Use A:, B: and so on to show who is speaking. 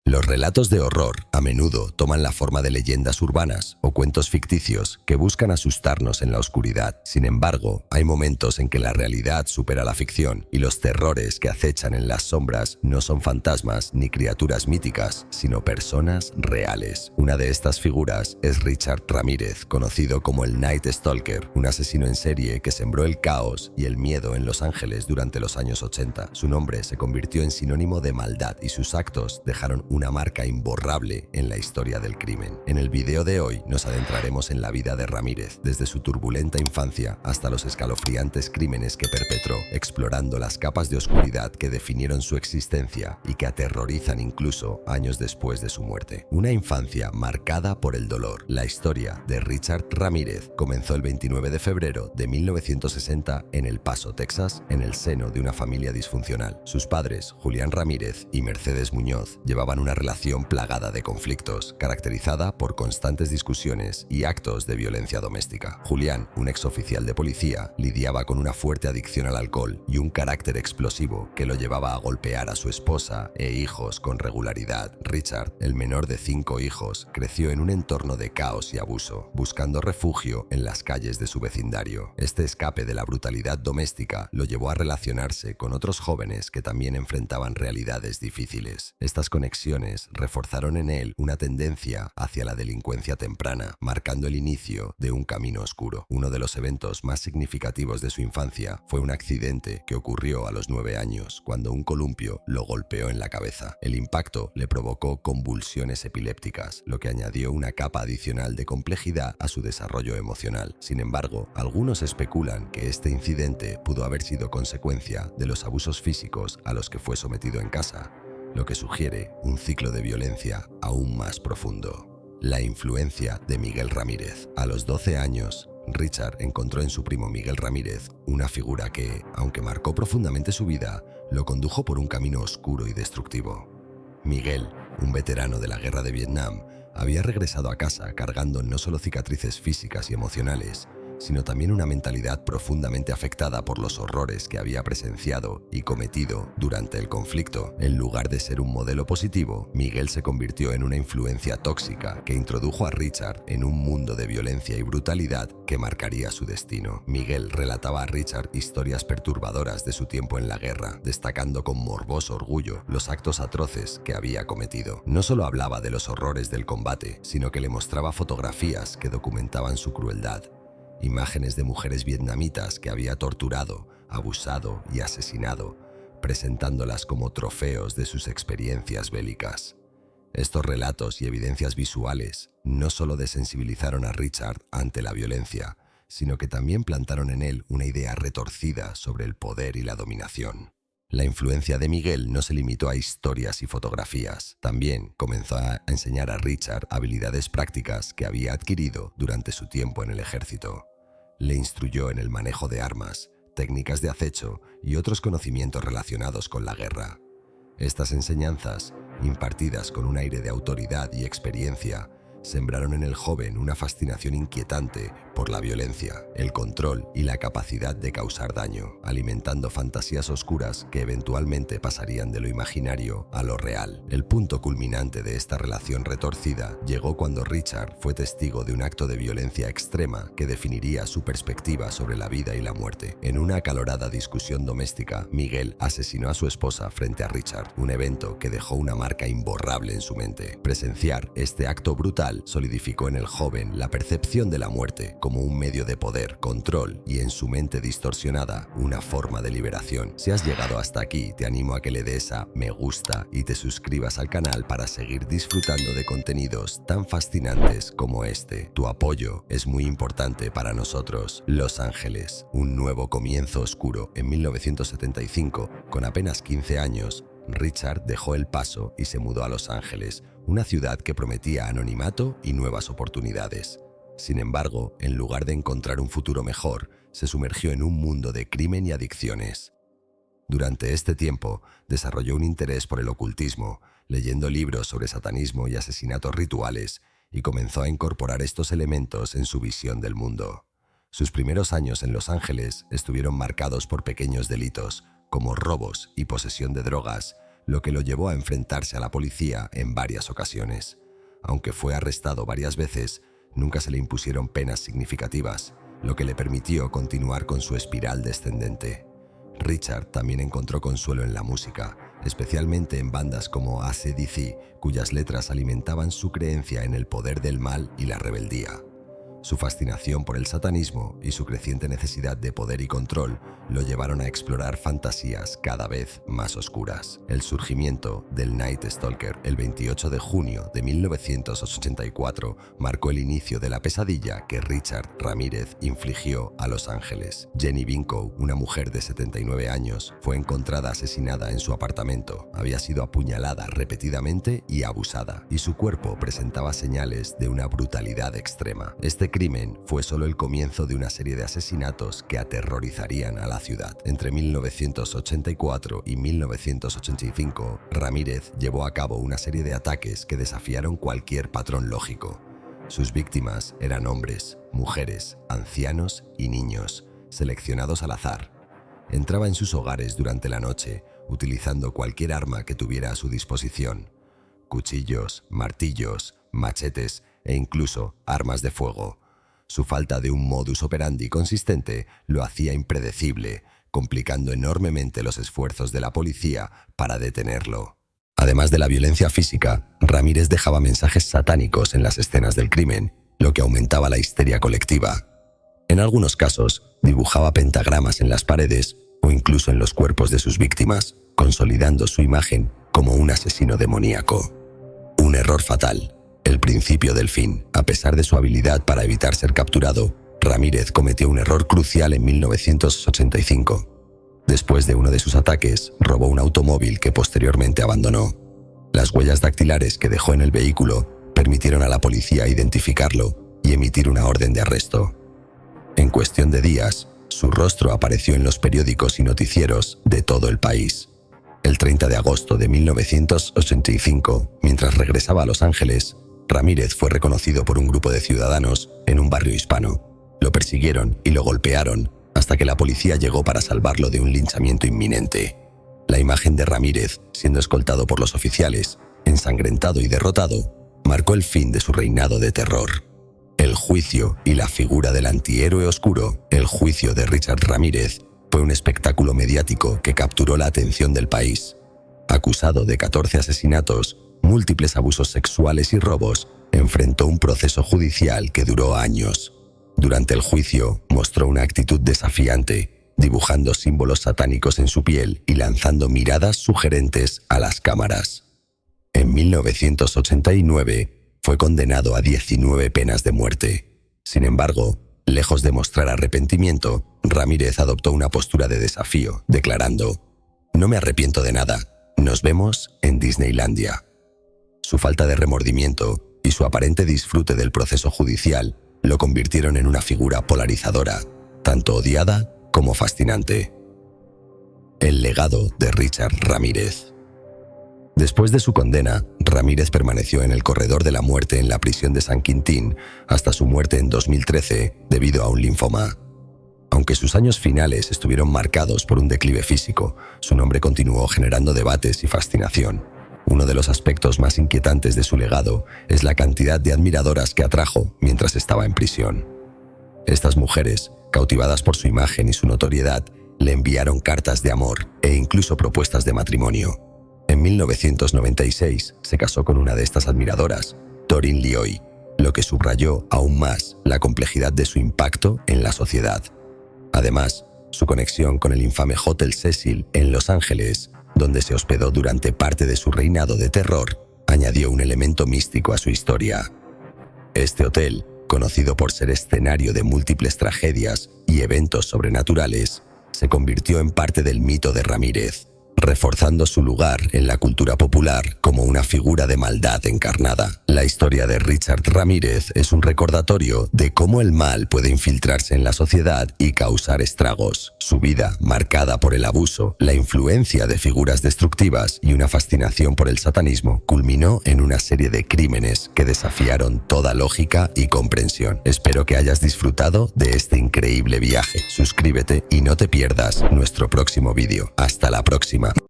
A: Los relatos de horror a menudo toman la forma de leyendas urbanas o cuentos ficticios que buscan asustarnos en la oscuridad. Sin embargo, hay momentos en que la realidad supera la ficción y los terrores que acechan en las sombras no son fantasmas ni criaturas míticas, sino personas reales. Una de estas figuras es Richard Ramírez, conocido como el Night Stalker, un asesino en serie que sembró el caos y el miedo en Los Ángeles durante los años 80. Su nombre se convirtió en sinónimo de maldad y sus actos dejaron una marca imborrable en la historia del crimen. En el video de hoy nos adentraremos en la vida de Ramírez, desde su turbulenta infancia hasta los escalofriantes crímenes que perpetró, explorando las capas de oscuridad que definieron su existencia y que aterrorizan incluso años después de su muerte. Una infancia marcada por el dolor. La historia de Richard Ramírez comenzó el 29 de febrero de 1960 en El Paso, Texas, en el seno de una familia disfuncional. Sus padres, Julián Ramírez y Mercedes Muñoz, llevaban una relación plagada de conflictos, caracterizada por constantes discusiones y actos de violencia doméstica. Julián, un exoficial de policía, lidiaba con una fuerte adicción al alcohol y un carácter explosivo que lo llevaba a golpear a su esposa e hijos con regularidad. Richard, el menor de 5 hijos, creció en un entorno de caos y abuso, buscando refugio en las calles de su vecindario. Este escape de la brutalidad doméstica lo llevó a relacionarse con otros jóvenes que también enfrentaban realidades difíciles. Estas conexiones reforzaron en él una tendencia hacia la delincuencia temprana, marcando el inicio de un camino oscuro. Uno de los eventos más significativos de su infancia fue un accidente que ocurrió a los 9 años, cuando un columpio lo golpeó en la cabeza. El impacto le provocó convulsiones epilépticas, lo que añadió una capa adicional de complejidad a su desarrollo emocional. Sin embargo, algunos especulan que este incidente pudo haber sido consecuencia de los abusos físicos a los que fue sometido en casa, lo que sugiere un ciclo de violencia aún más profundo. La influencia de Miguel Ramírez. A los 12 años, Richard encontró en su primo Miguel Ramírez una figura que, aunque marcó profundamente su vida, lo condujo por un camino oscuro y destructivo. Miguel, un veterano de la guerra de Vietnam, había regresado a casa cargando no solo cicatrices físicas y emocionales, sino también una mentalidad profundamente afectada por los horrores que había presenciado y cometido durante el conflicto. En lugar de ser un modelo positivo, Miguel se convirtió en una influencia tóxica que introdujo a Richard en un mundo de violencia y brutalidad que marcaría su destino. Miguel relataba a Richard historias perturbadoras de su tiempo en la guerra, destacando con morboso orgullo los actos atroces que había cometido. No solo hablaba de los horrores del combate, sino que le mostraba fotografías que documentaban su crueldad. Imágenes de mujeres vietnamitas que había torturado, abusado y asesinado, presentándolas como trofeos de sus experiencias bélicas. Estos relatos y evidencias visuales no solo desensibilizaron a Richard ante la violencia, sino que también plantaron en él una idea retorcida sobre el poder y la dominación. La influencia de Miguel no se limitó a historias y fotografías. También comenzó a enseñar a Richard habilidades prácticas que había adquirido durante su tiempo en el ejército. Le instruyó en el manejo de armas, técnicas de acecho y otros conocimientos relacionados con la guerra. Estas enseñanzas, impartidas con un aire de autoridad y experiencia, sembraron en el joven una fascinación inquietante por la violencia, el control y la capacidad de causar daño, alimentando fantasías oscuras que eventualmente pasarían de lo imaginario a lo real. El punto culminante de esta relación retorcida llegó cuando Richard fue testigo de un acto de violencia extrema que definiría su perspectiva sobre la vida y la muerte. En una acalorada discusión doméstica, Miguel asesinó a su esposa frente a Richard, un evento que dejó una marca imborrable en su mente. Presenciar este acto brutal solidificó en el joven la percepción de la muerte como un medio de poder, control y, en su mente distorsionada, una forma de liberación. Si has llegado hasta aquí, te animo a que le des a me gusta y te suscribas al canal para seguir disfrutando de contenidos tan fascinantes como este. Tu apoyo es muy importante para nosotros. Los Ángeles, un nuevo comienzo oscuro. En 1975, con apenas 15 años, Richard dejó El Paso y se mudó a Los Ángeles, una ciudad que prometía anonimato y nuevas oportunidades. Sin embargo, en lugar de encontrar un futuro mejor, se sumergió en un mundo de crimen y adicciones. Durante este tiempo, desarrolló un interés por el ocultismo, leyendo libros sobre satanismo y asesinatos rituales, y comenzó a incorporar estos elementos en su visión del mundo. Sus primeros años en Los Ángeles estuvieron marcados por pequeños delitos, como robos y posesión de drogas, lo que lo llevó a enfrentarse a la policía en varias ocasiones. Aunque fue arrestado varias veces, nunca se le impusieron penas significativas, lo que le permitió continuar con su espiral descendente. Richard también encontró consuelo en la música, especialmente en bandas como AC/DC, cuyas letras alimentaban su creencia en el poder del mal y la rebeldía. Su fascinación por el satanismo y su creciente necesidad de poder y control lo llevaron a explorar fantasías cada vez más oscuras. El surgimiento del Night Stalker el 28 de junio de 1984 marcó el inicio de la pesadilla que Richard Ramírez infligió a Los Ángeles. Jenny Vincow, una mujer de 79 años, fue encontrada asesinada en su apartamento. Había sido apuñalada repetidamente y abusada, y su cuerpo presentaba señales de una brutalidad extrema. Este crimen fue solo el comienzo de una serie de asesinatos que aterrorizarían a la ciudad. Entre 1984 y 1985, Ramírez llevó a cabo una serie de ataques que desafiaron cualquier patrón lógico. Sus víctimas eran hombres, mujeres, ancianos y niños, seleccionados al azar. Entraba en sus hogares durante la noche, utilizando cualquier arma que tuviera a su disposición: cuchillos, martillos, machetes e incluso armas de fuego. Su falta de un modus operandi consistente lo hacía impredecible, complicando enormemente los esfuerzos de la policía para detenerlo. Además de la violencia física, Ramírez dejaba mensajes satánicos en las escenas del crimen, lo que aumentaba la histeria colectiva. En algunos casos, dibujaba pentagramas en las paredes o incluso en los cuerpos de sus víctimas, consolidando su imagen como un asesino demoníaco. Un error fatal. El principio del fin. A pesar de su habilidad para evitar ser capturado, Ramírez cometió un error crucial en 1985. Después de uno de sus ataques, robó un automóvil que posteriormente abandonó. Las huellas dactilares que dejó en el vehículo permitieron a la policía identificarlo y emitir una orden de arresto. En cuestión de días, su rostro apareció en los periódicos y noticieros de todo el país. El 30 de agosto de 1985, mientras regresaba a Los Ángeles, Ramírez fue reconocido por un grupo de ciudadanos en un barrio hispano. Lo persiguieron y lo golpearon hasta que la policía llegó para salvarlo de un linchamiento inminente. La imagen de Ramírez, siendo escoltado por los oficiales, ensangrentado y derrotado, marcó el fin de su reinado de terror. El juicio y la figura del antihéroe oscuro, el juicio de Richard Ramírez, fue un espectáculo mediático que capturó la atención del país. Acusado de 14 asesinatos, múltiples abusos sexuales y robos, enfrentó un proceso judicial que duró años. Durante el juicio, mostró una actitud desafiante, dibujando símbolos satánicos en su piel y lanzando miradas sugerentes a las cámaras. En 1989, fue condenado a 19 penas de muerte. Sin embargo, lejos de mostrar arrepentimiento, Ramírez adoptó una postura de desafío, declarando: «No me arrepiento de nada. Nos vemos en Disneylandia». Su falta de remordimiento y su aparente disfrute del proceso judicial lo convirtieron en una figura polarizadora, tanto odiada como fascinante. El legado de Richard Ramírez. Después de su condena, Ramírez permaneció en el corredor de la muerte en la prisión de San Quintín hasta su muerte en 2013 debido a un linfoma. Aunque sus años finales estuvieron marcados por un declive físico, su nombre continuó generando debates y fascinación. Uno de los aspectos más inquietantes de su legado es la cantidad de admiradoras que atrajo mientras estaba en prisión. Estas mujeres, cautivadas por su imagen y su notoriedad, le enviaron cartas de amor e incluso propuestas de matrimonio. En 1996 se casó con una de estas admiradoras, Doreen Lioy, lo que subrayó aún más la complejidad de su impacto en la sociedad. Además, su conexión con el infame Hotel Cecil en Los Ángeles, donde se hospedó durante parte de su reinado de terror, añadió un elemento místico a su historia. Este hotel, conocido por ser escenario de múltiples tragedias y eventos sobrenaturales, se convirtió en parte del mito de Ramírez, reforzando su lugar en la cultura popular como una figura de maldad encarnada. La historia de Richard Ramírez es un recordatorio de cómo el mal puede infiltrarse en la sociedad y causar estragos. Su vida, marcada por el abuso, la influencia de figuras destructivas y una fascinación por el satanismo, culminó en una serie de crímenes que desafiaron toda lógica y comprensión. Espero que hayas disfrutado de este increíble viaje. Suscríbete y no te pierdas nuestro próximo vídeo. Hasta la próxima.